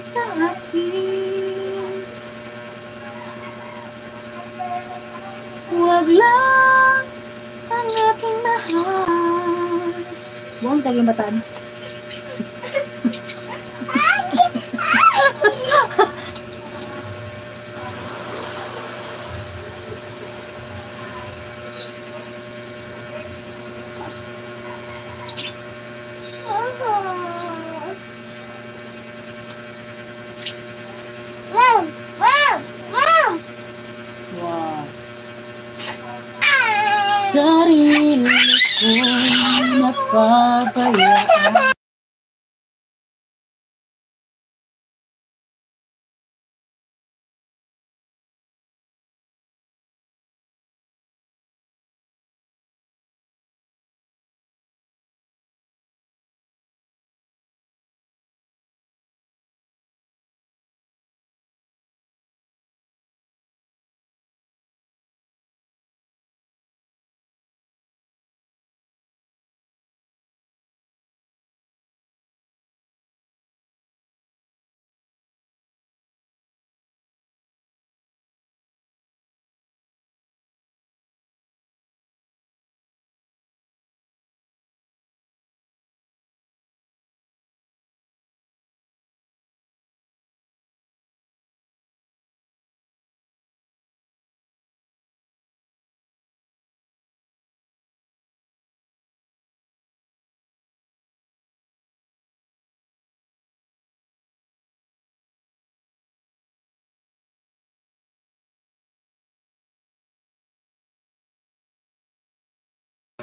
sa akin. Huwag lang ang aking mahal. Buong taging bataan. Wow. Sarili ko'y napabayaan.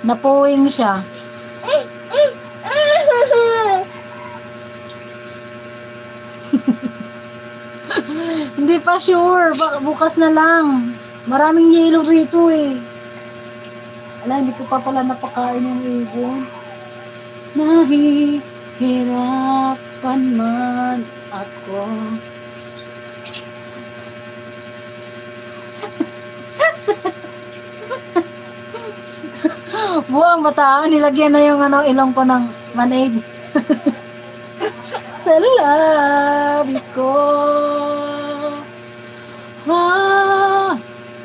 Napuwing siya. Hindi pa sure. Bukas na lang. Maraming yelo rito eh. Ala, hindi ko pa pala napakain yung ibon. Nahihirapan man ako. Buwang bataan, nilagyan na yung ilong ko ng manaid. Sa labi ko.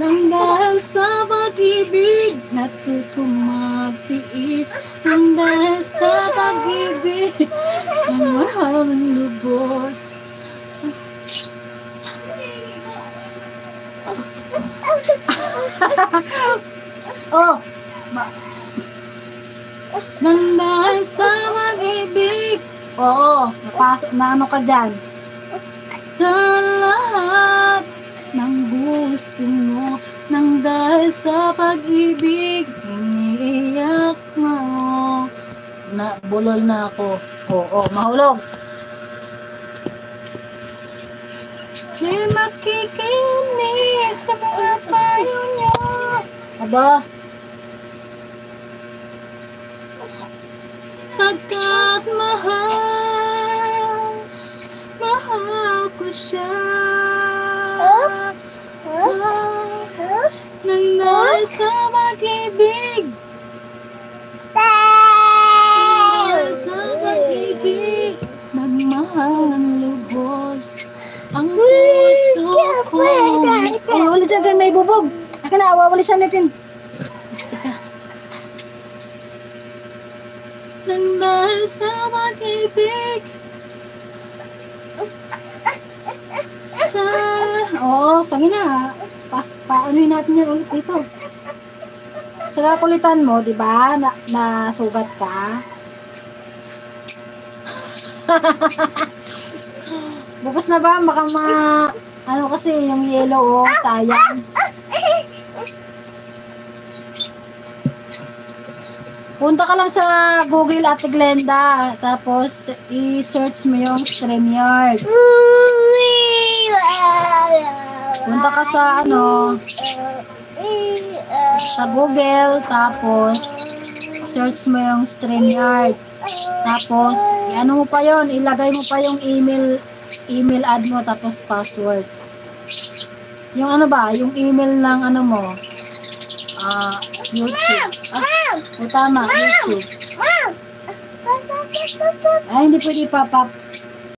Nang dahil sa pag-ibig, natuto magtiis. Nang dahil sa pag-ibig, ang mahal ng lubos. Oh, nang dahil sa pag-ibig. Oo, napasok na ano ka dyan. Sa lahat ng gusto mo, nang dahil sa pag-ibig, iniiyak mo. Na, bulol na ako. Oo, mahulog. Di makikinig sa mga payo niyo. Aba? Pagkat mahal ko siya. Nang dahil sa pag-ibig, sa pag-ibig, nagmahal ng lubos ang puso ko. Ay, wala dyan, may bubog. Aka na, awawalisan natin. Gusto ka. Nang dahil sa pag-ibig, sige na. Paanoin natin yan ulit dito. Sa kulitan mo, di ba? Na sugat ka. Bukas na ba? Baka ano kasi yung yellow, sayang. Punta ka lang sa Google at Glenda, tapos i-search mo yung StreamYard. Punta ka sa sa Google, tapos search mo yung StreamYard. Tapos ano mo pa yon, ilagay mo pa yung email ad mo, tapos password. Yung yung email ng mo, YouTube. O tama, YouTube. Ay, hindi pwede pa